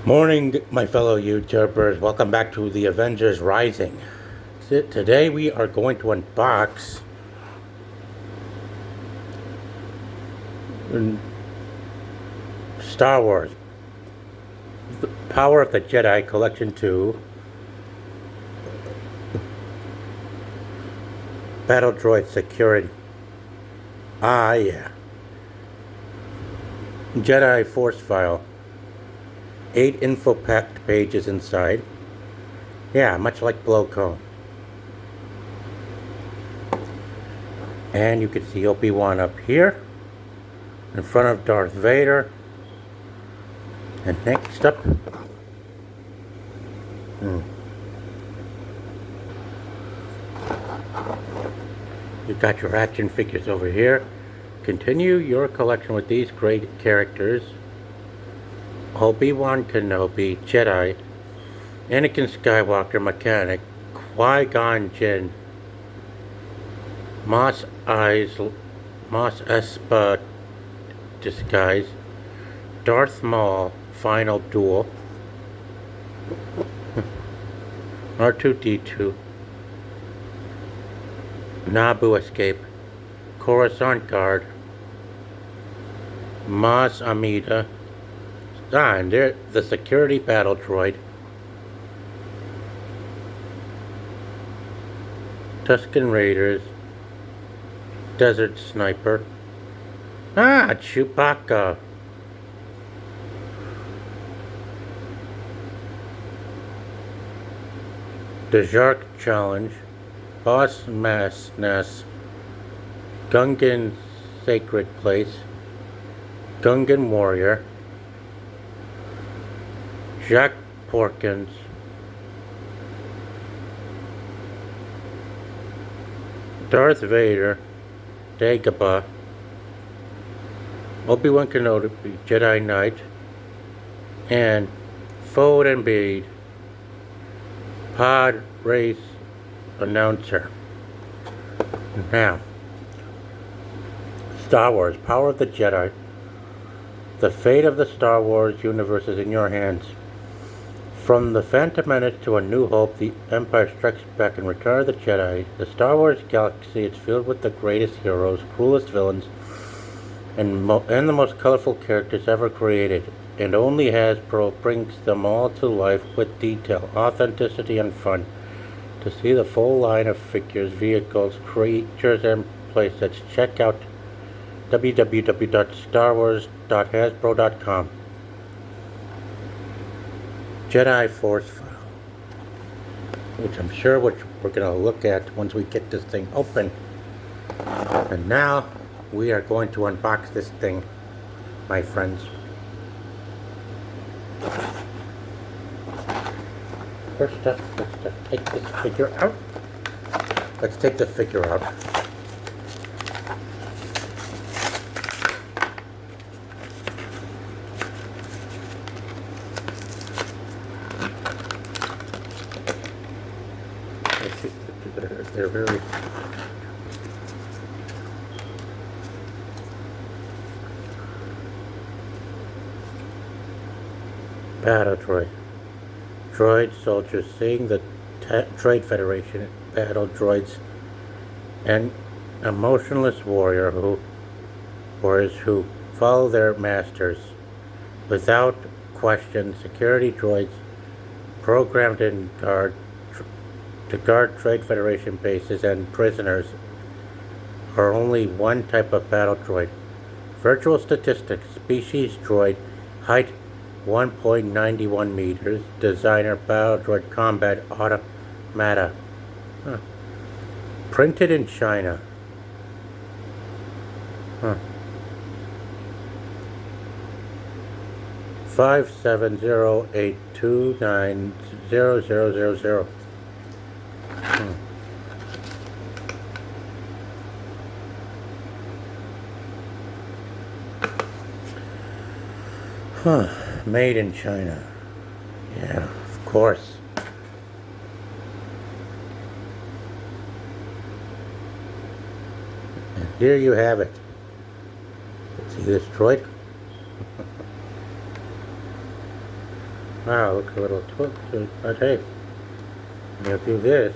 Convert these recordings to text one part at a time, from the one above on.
Morning, my fellow YouTubers. Welcome back to the Avengers Rising. Today we are going to unbox Star Wars The Power of the Jedi Collection 2 Battle Droid Security. Yeah. Jedi Force File. 8 info-packed pages inside. Yeah, much like Blowcone. And you can see Obi-Wan up here, in front of Darth Vader. And next up, you've got your action figures over here. Continue your collection with these great characters: Obi-Wan Kenobi, Jedi; Anakin Skywalker, Mechanic; Qui-Gon Jinn, Mos Espa Disguise; Darth Maul, Final Duel; R2-D2, Naboo Escape; Coruscant Guard; Maz Amida, and there, the Security Battle Droid; Tusken Raiders; Desert Sniper; Chewbacca; the Jark Challenge; Boss Ness; Gungan Sacred Place; Gungan Warrior; Jack Porkins; Darth Vader; Dagobah; Obi-Wan Kenobi, Jedi Knight; and Fode and Bede, Pod Race Announcer. Now, Star Wars, Power of the Jedi. The fate of the Star Wars universe is in your hands. From the Phantom Menace to A New Hope, The Empire Strikes Back, and Return of the Jedi, the Star Wars galaxy is filled with the greatest heroes, cruelest villains, and the most colorful characters ever created. And only Hasbro brings them all to life with detail, authenticity, and fun. To see the full line of figures, vehicles, creatures, and playsets, check out www.starwars.hasbro.com. Jedi Force File, which I'm sure we're going to look at once we get this thing open. And now we are going to unbox this thing, my friends. First up, let's take this figure out. Let's take the figure out. They're very... Battle Droid. Droid soldiers, seeing the Trade Federation battle droids, and emotionless warriors who follow their masters. Without question, security droids programmed in to guard Trade Federation bases and prisoners are only one type of battle droid. Virtual statistics: species droid, height 1.91 meters, designer battle droid combat automata. Printed in China. 57082900000. Made in China. Yeah, of course. And here you have it. See this droid? Wow, looks a little twisted, but hey, you'll do this.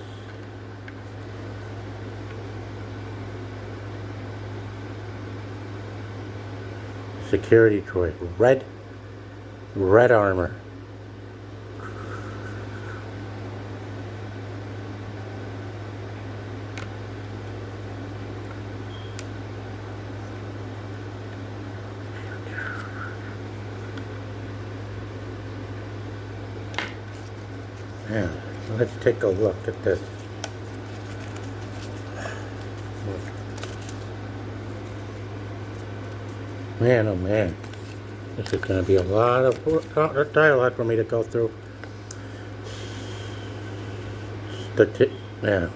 Security droid. Red armor. Yeah, let's take a look at this. Man, oh man. This is going to be a lot of dialogue for me to go through. Yeah.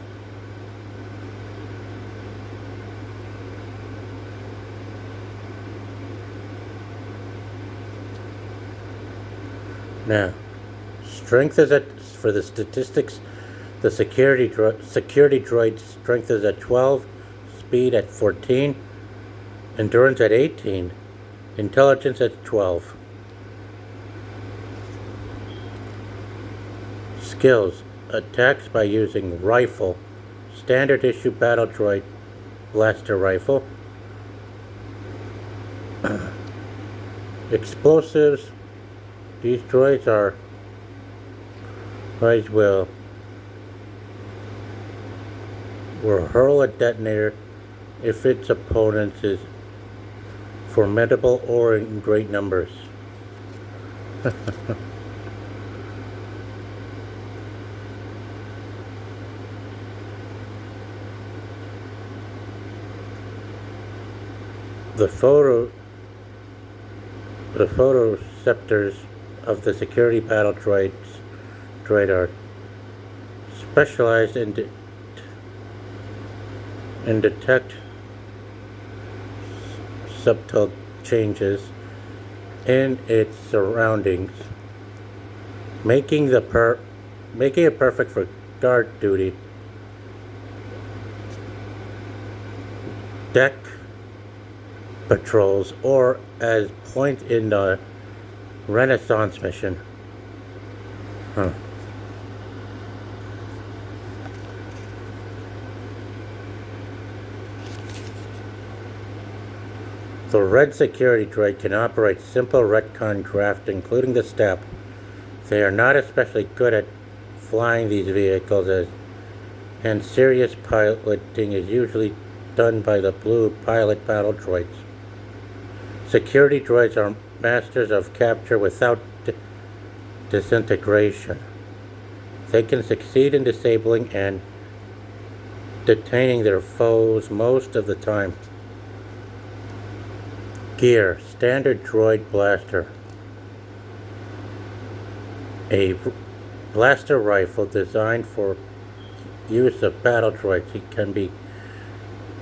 Now, strength is at, for the statistics, the security droid strength is at 12, speed at 14, endurance at 18, intelligence at 12. Skills: attacks by using rifle, standard issue battle droid blaster rifle. Explosives: these droids will hurl a detonator if its opponent is formidable or in great numbers. The photoceptors of the security battle droid are specialized in detect subtle changes in its surroundings, making it perfect for guard duty, deck patrols, or as point in the Renaissance mission. The red security droid can operate simple retcon craft, including the step. They are not especially good at flying these vehicles, and serious piloting is usually done by the blue pilot battle droids. Security droids are masters of capture without disintegration. They can succeed in disabling and detaining their foes most of the time. Gear: standard droid blaster. A blaster rifle designed for use of battle droids. It can be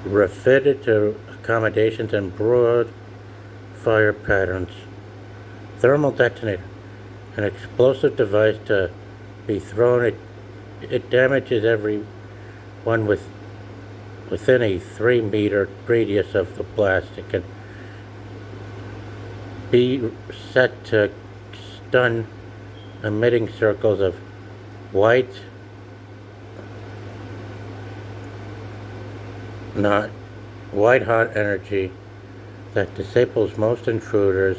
refitted to accommodations and broad fire patterns. Thermal detonator: an explosive device to be thrown. It damages everyone within a 3-meter radius of the blast. It can be set to stun emitting circles of white hot energy that disables most intruders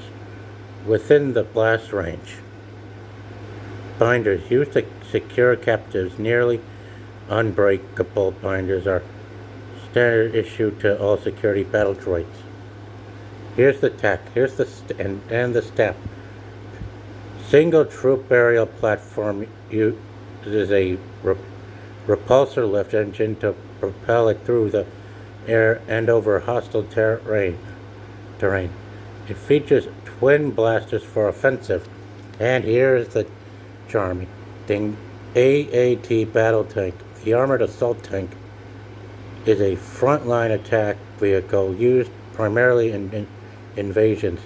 within the blast range. Binders used to secure captives. Nearly unbreakable binders are standard issue to all security battle droids. Here's the tech. Here's the the step. Single troop burial platform uses a repulsor lift engine to propel it through the air and over hostile terrain. It features twin blasters for offensive. And here's the charming thing: AAT battle tank. The armored assault tank is a frontline attack vehicle used primarily in invasions.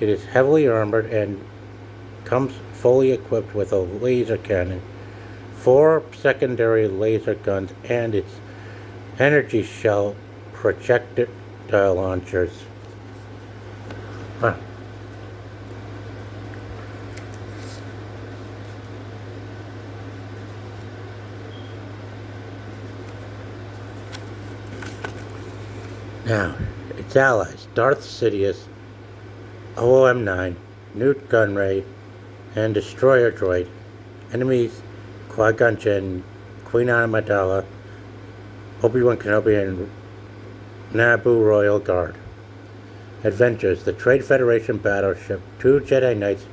It is heavily armored and comes fully equipped with a laser cannon, 4 secondary laser guns, and its energy shell projectile launchers. Now, its allies, Darth Sidious, OOM-9, Newt Gunray, and Destroyer Droid. Enemies, Qui-Gon Jinn, Queen Amidala, Obi-Wan Kenobi, and Naboo Royal Guard. Adventures, the Trade Federation battleship. 2 Jedi Knights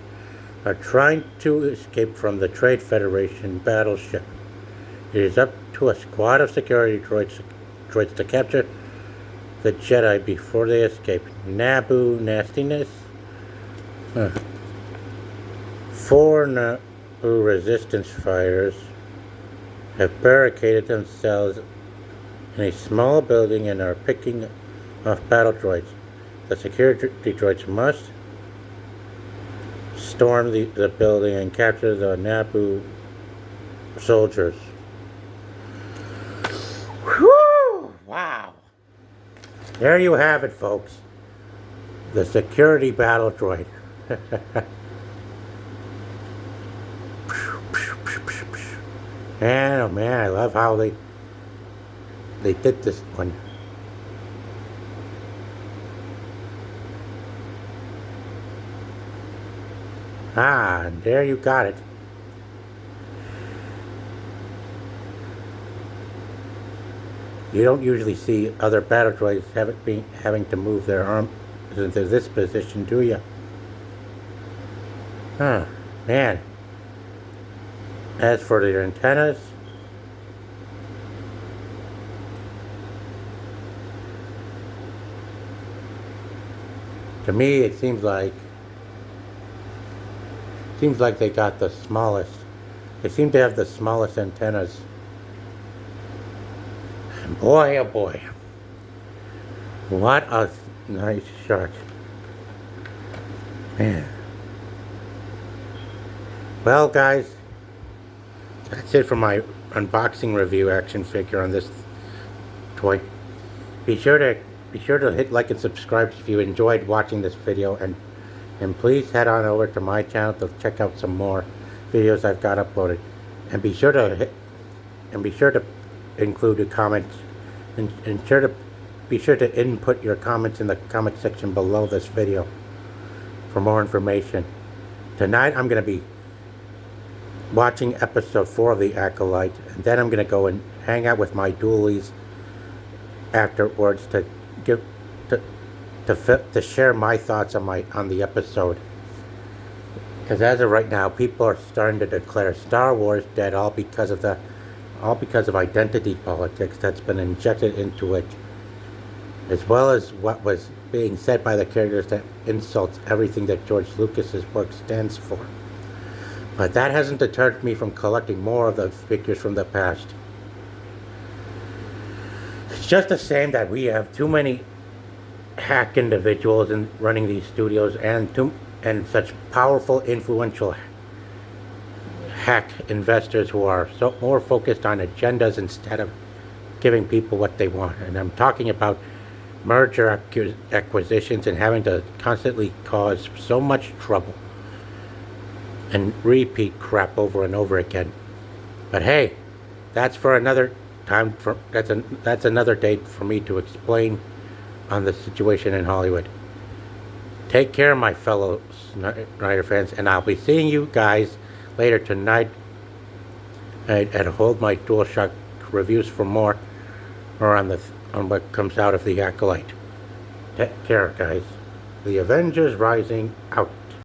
are trying to escape from the Trade Federation battleship. It is up to a squad of security droids to capture the Jedi before they escape. Naboo nastiness. 4 Naboo resistance fighters have barricaded themselves in a small building and are picking off battle droids. The security droids must storm the building and capture the Naboo soldiers. Whew! Wow. There you have it, folks. The security battle droid. Man, oh man, I love how they did this one. Ah, and there you got it. You don't usually see other battle droids having to move their arm into this position, do you? Huh, man. As for their antennas, to me it seems like they got the smallest. They seem to have the smallest antennas. And boy, oh boy, what a nice shot, man. Well, guys, that's it for my unboxing review action figure on this toy. Be sure to hit like and subscribe if you enjoyed watching this video, and please head on over to my channel to check out some more videos I've got uploaded. And be sure to include a comment, and be sure to input your comments in the comment section below this video for more information. Tonight I'm going to be watching episode 4 of The Acolyte, and then I'm going to go and hang out with my dualies afterwards to share my thoughts on the episode. Because as of right now, people are starting to declare Star Wars dead, all because of identity politics that's been injected into it, as well as what was being said by the characters that insults everything that George Lucas's work stands for. But that hasn't deterred me from collecting more of the figures from the past. It's just a shame that we have too many hack individuals in running these studios, and such powerful, influential hack investors who are so more focused on agendas instead of giving people what they want. And I'm talking about merger acquisitions and having to constantly cause so much trouble and repeat crap over and over again. But hey, that's for another time. That's another date for me to explain on the situation in Hollywood. Take care, my fellow Snyder fans, and I'll be seeing you guys later tonight at Hold My DualShock reviews for more, or on what comes out of The Acolyte. Take care, guys. The Avengers Rising out.